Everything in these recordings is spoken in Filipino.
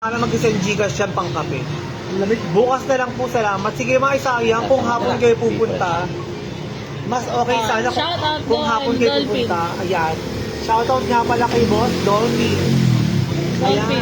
Para mag-isang Gcash yan pang kape. Bukas na lang po, salamat. Sige mga isayang, kung hapon kayo pupunta, mas okay sana kung hapon kayo pupunta. Ayan. Shoutout nga pala kay Boss Dolphin. Dolphin,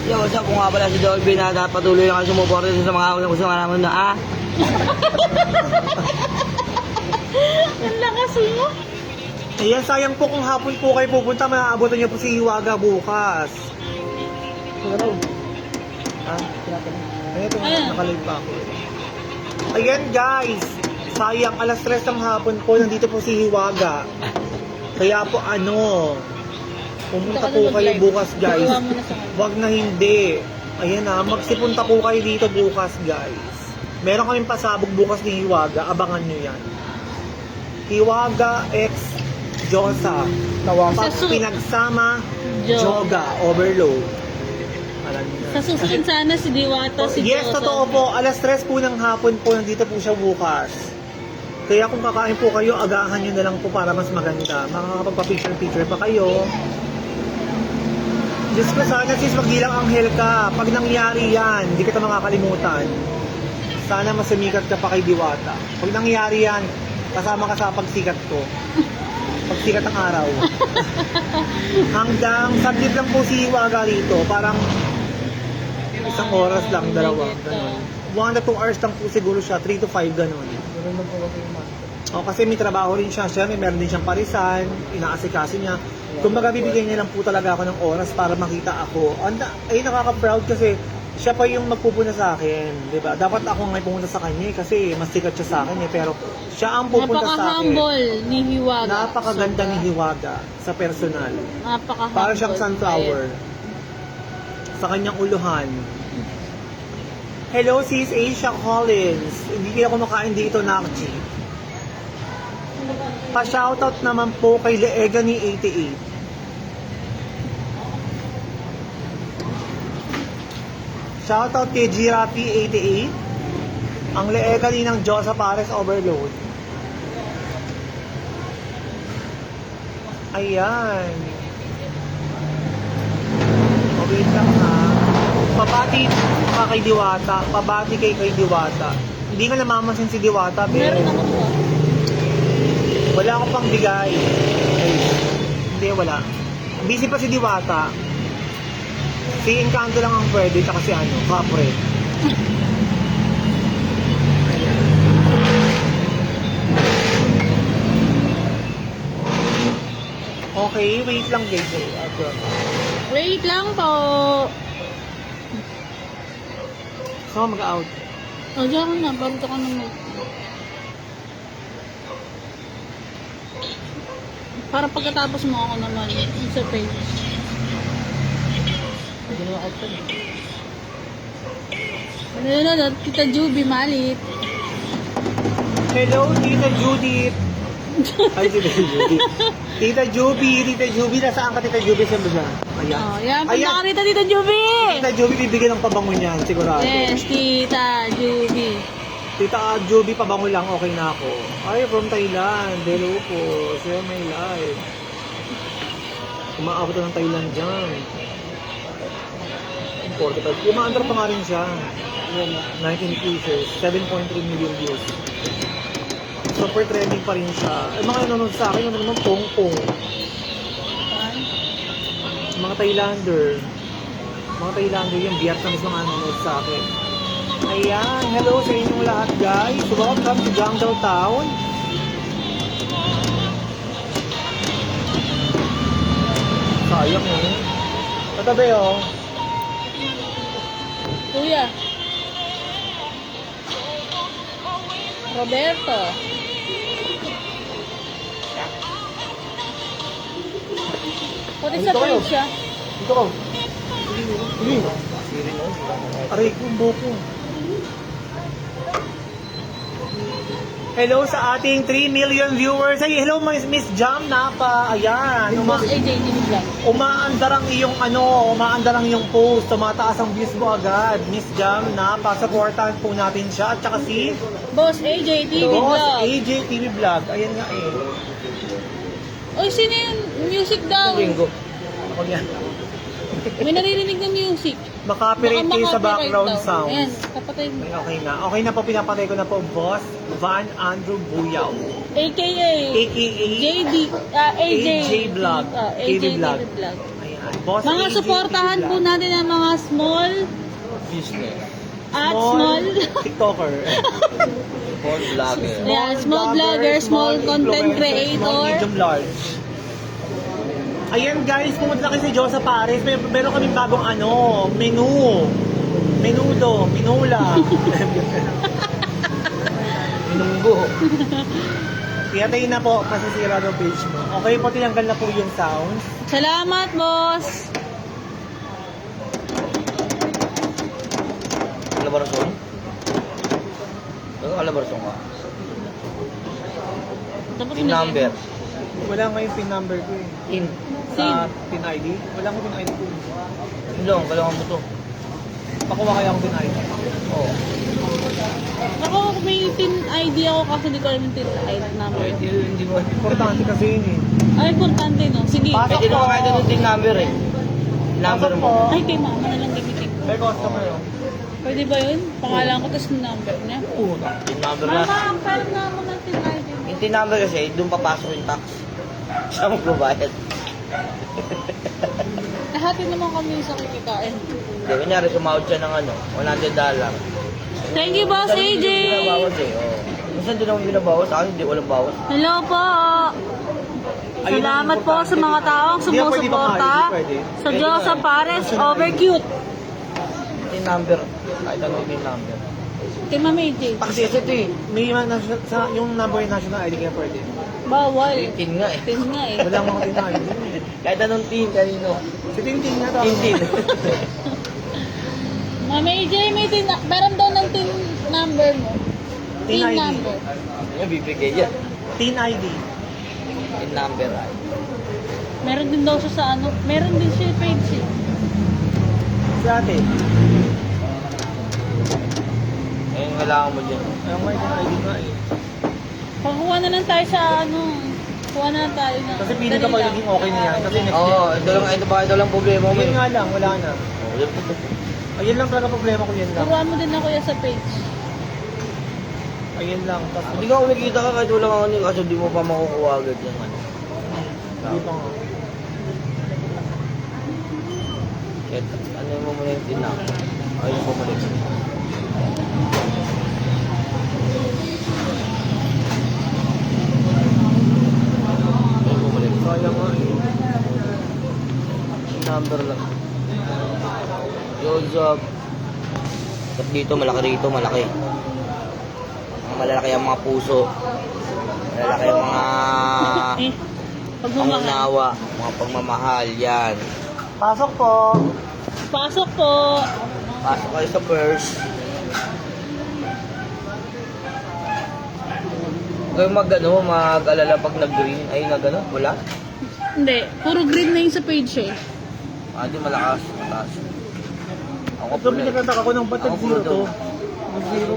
Yo, what's up? Kung nga pala si Dolphin na patuloy na kayo sumuporta sa mga gusto nga naman na Ang lakas mo. Ayan, sayang po kung hapon po kayo pupunta, maaabotan niyo po si Hiwaga bukas. Ayan, nakalive pa ako. Ayan guys, sayang, alas 3 ng hapon po, nandito po si Hiwaga. Kaya po pumunta po kayo bukas guys. Wag na hindi. Ayan na, magsipunta po kayo dito bukas guys. Meron kaming pasabog bukas ni Hiwaga, abangan nyo yan. Hiwaga X Josa. Pag pinagsama, Joga, overload. Sa susunod sana si Diwata, si Yes, Josa. totoo po. Alas 3 po ng hapon po, nandito po siya bukas. Kaya kung kakain po kayo, agahan nyo na lang po para mas maganda. Makakapagpa-picture-picture pa kayo. Diyos ko, sana sis, magdilang anghel ka. Pag nangyari yan, hindi kita makakalimutan. Sana masumikat ka pa kay Diwata. Pag nangyari yan, kasama ka sa pagsikat ko. Pagsikat ng araw. Hanggang saglit lang po si Hiwaga rito. Parang isang oras lang, dalawa. Ganun. 1 to 2 hours lang po siguro siya. 3 to 5, ganun. O, kasi may trabaho rin siya. Siya, meron din siyang parisan. Inaasikaso niya. Kung bibigyan niya lang po talaga ako ng oras para makita ako. Ay, nakaka-proud kasi siya pa yung magpupunta sa akin, di ba? Dapat ako nga pumunta sa kanya kasi mas sikat siya sa akin pero siya ang pupunta sa akin. Napaka-humble ni Hiwaga. Napakaganda ni Hiwaga sa personal. Napaka-humble. Para siyang sunflower. Sa kanyang uluhan. Hello sis Asia Collins. Hindi ako makain dito, Nakji. Pa-shoutout naman po kay Leegani 88. Shoutout kay Girapi 88. Ang Leegani ng Josa Pares Overload. Ayan. Okay lang ha. Pabati ka kay Diwata. Pabati kay Diwata. Hindi ka namamansin si Diwata. Meron ako po. Wala akong pang bigay. Ay, hindi, wala. Busy pa si Diwata. Si Encanto lang ang pwede, tsaka si Capre. Okay, wait lang guys. Wait lang po. So, mag-out. O, diyan na. Bago ka naman. Para pagkatapos mo ako naman sa page. Ano na, Tita Juby, malit. Hello, Tita Judith. Ay, Tita Judith. Tita Juby, nasaan ka, Tita Juby? Saan ba siya? Ayan. Oh, yan. Punta ka rito, Tita Juby! Tita Juby, bibigyan ng pabango niyan, sigurado. Yes, Tita Juby. Tita Juby, pabango lang, okay na ako. Ay, from Thailand. Hello po. Share my life. Umaabot na ng Thailand dyan. 45. Umaandar pa nga rin siya. 19 pieces. 7.3 million views. Super trending pa rin siya. Ay, mga nanonood sa akin, ano naman, pong-pong. Mga Thailander. Mga Thailander yung Vietnamese mga nanonood sa akin. Ayan, hello sa inyong lahat guys. Welcome to Jungle Town. Sayang eh. Tatabi oh. Kuya. Roberto. Pati sa Dito kayo. page siya. Dito ko. Sige. Aray ko, buko. Hello sa ating 3 million viewers. Ay, hello Miss Jam Napa. Ayan. Boss AJ TV Vlog. Umaandar ang iyong post. Tumataas ang views mo agad. Miss Jam Napa, supportahan po natin siya. At saka si Boss AJ TV Boss Vlog. AJ TV Vlog. Ayan nga eh. Oy, sino yung music daw? Ringo. Ako yan. May naririnig na music. Makapirate Baka kayo sa makapiright background daw. sounds. Ayan, kapatay mo. Ay, okay na. Okay na po, pinapatay ko na po, Boss Van Andrew Buyaw. AKA AKA JD, AJ. AJ Vlog. AJ Vlog. Vlog. Ayan. Boss Mga AJ suportahan po Vlog. natin ang mga small Business. at small. TikToker. Small vlogger. Yeah, small vlogger, small content influencer, Small, creator. medium, large. Ayan guys, pumunta kayo si Josa Pares. Meron kaming bagong menu. Menudo, minula. Minunggo. Tiyatay na po, masisira ng page mo. Okay po, tinanggal na po yung sounds. Salamat, boss. Kalabarsong? Kalabarsong ka? Dapat Team number. Wala nga yung pin number ko eh. In. Sa pin ID. Wala ko pin ID ko. Ilong, kalawan mo to. Pakuha kaya akong pin ID. Oo. Ako, may tin ID ako kasi hindi ko alam yung tin ID number. Hindi mo. Importante kasi yun eh. Ay, importante, no? Sige. Pasok Pwede naman po. kahit ano din number eh. Number Pasok mo. po. Ay, kay mama na lang gamitin ko. May customer yun. Pwede ba yun? Pangalan ko, tapos yung number niya. Oo. Yung number na. Mama, pero na ako ng tin ID. Yung tin number kasi, doon papasok yung tax. Siya magbabayad. Hati naman kami sa kikikain. Hindi, kunyari sumahod siya ng $100. Thank you, Boss Minsan AJ. hindi naman binabawas eh. Oo. Minsan din naman binabawas. Sa akin, hindi walang bawas. Hello po. Ayun ang Salamat po importante, sa mga di ba? taong Hindi ba pwede sumusuporta baka pwede? sa Diyosa Pares Over Cute. Tin number. Kahit ano yung number. Kay Mama AJ. Tax kasi ito eh. May yung number yung national ID kaya pwede. Bawal. Tin nga eh. Tin nga eh. Wala mga pin ID. Kahit anong tin, kanino. Si Tintin nga to. Tin. Mama AJ, may tin. Meron daw ng tin number mo. Tin Tin ID. number. Yung bibigay yan. Tin ID. Tin number ay. Meron din daw siya sa ano. Meron din siya page eh. Si ate. Ayun, kailangan mo dyan. Ayun may tin ID nga eh. Pagkuha na lang tayo sa ano. Kuha na lang tayo na. Kasi pili ka Dali pa lang. naging okay na yan. Kasi next Oo, ito lang problema mo Yun eh. nga lang, wala na. Oo, yun. Ayun lang talaga problema ko yan lang. Turuan mo din na kuya sa page. Ayun lang. Tapos, Hindi ka kumikita ka kahit walang ano kasi di mo pa makukuha agad yung ano. hindi pa nga. Kahit ano mo muna yung tin number. Ayun mo muna yung Ayun mo muna yung Sayang nga eh. number lang. Yun, job. At dito, malaki rito, malaki. Malalaki ang mga puso. Malalaki ang mga Eh. Pagmamahal. pangunawa, mga pagmamahal, yan. Pasok po. Pasok po. Pasok kayo sa purse. Huwag mag-alala pag nag-green. Ay, nag-ano? Wala? Hindi. Puro green na yung sa page eh. Di malakas. Mataas. Ako Sabi pula eh. nagtataka ko ng ba't Ako nag-zero pula to? daw. Nag-zero.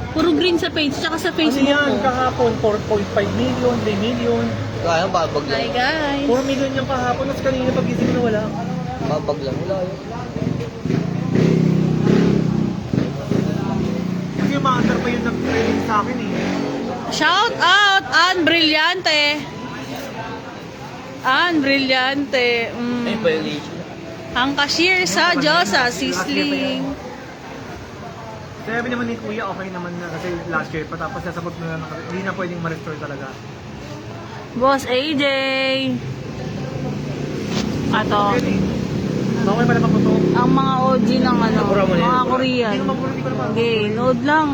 Puro green sa page. Tsaka sa Ano Facebook yan? ko. Kahapon, 4.5 million, 3 million. Kaya, babag Hi lang. guys. 4 million yung kahapon. Tapos kanina pag-isip na wala. Babag lang. Wala yun. Kasi yung maandar pa yung nag-training sa akin eh. Shout out An Brillante. An Brillante. Ay, violation. Ang cashier sa Diyosa, Sisling. Sabi naman ni Kuya, okay naman na kasi last year pa tapos nasabot na hindi na pwedeng ma-restore talaga. Boss AJ. Ato. Really? Okay pala pa po to. Ang mga OG ng ano, Nabura mo na yun, mga nabura. Korean. Hindi ko mabura, hindi ko naman. Okay, load lang.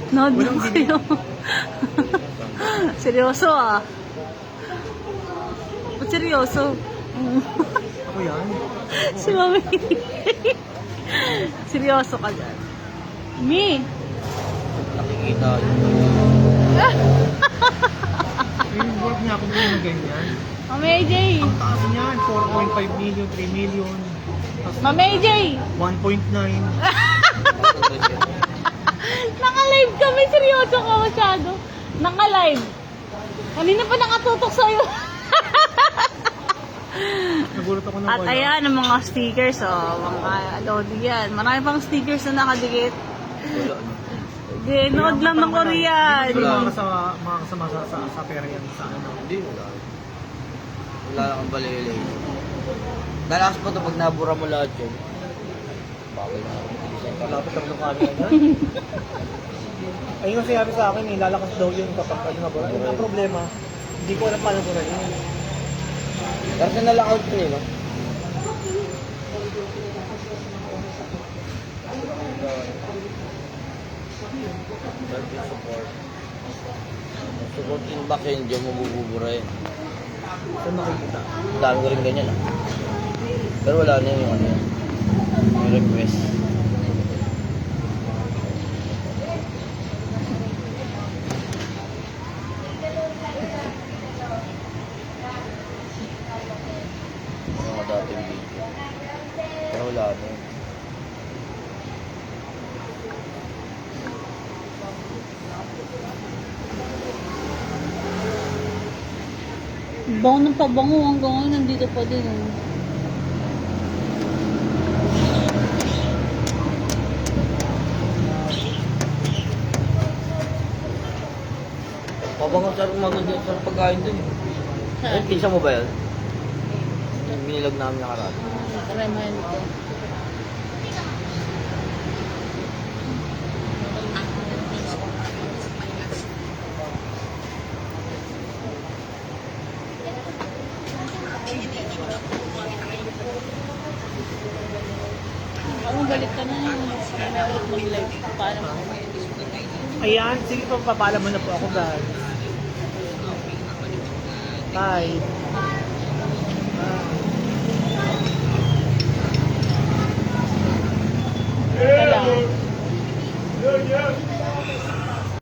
Load lang Walang kayo. Seryoso ah. Ba't seryoso? Ako yan. Si Mami. Seryoso ka dyan. Me. Nakikita. Yung work niya ako ng ganyan. Mami AJ. Ang taas niyan, 4.5 million, 3 million. Tapos Mami AJ. 1.9. Naka-live kami. Seryoso ka masyado. Naka-live. Kanina pa nakatutok sa'yo. Nagulat ako ng At wala. ayan, ang mga stickers, oh. Mga Lodi yan. Marami pang stickers na nakadikit. Wala, ano. Hindi, nood lang ng Korean. Hindi ko mga kasama sa pera yan sa ano. Hindi, wala. Wala kang balilay. Lalakas pa ito pag nabura mo lahat yun. Bakit? Malapit ang lukami yan. Ayun ang sinabi sa akin, lalakas daw yun kapag ano na ba. Ang problema, hindi ko alam paano ko na yun. Kasi nalakaw ito eh, no? Support. Support inbox yun, hindi mo bububura yun. Saan makikita? Ang dami ko rin ganyan ah. Pero wala na yun yung ano yun. Yung request. Yung mga dating video. Pero wala na yun. Bango ng pabango hanggang ngayon, nandito pa din. Oh. Pabangang sarap maganda sa pagkain dun. Ay, pinsa mo ba yun? Yung binilag namin nakaraan. Try mo yan ito. Ako balik ka na. Ulit mag-live. Paano mo? Ayan, sige pa, papala mo na po ako guys. Bye. Ka lang.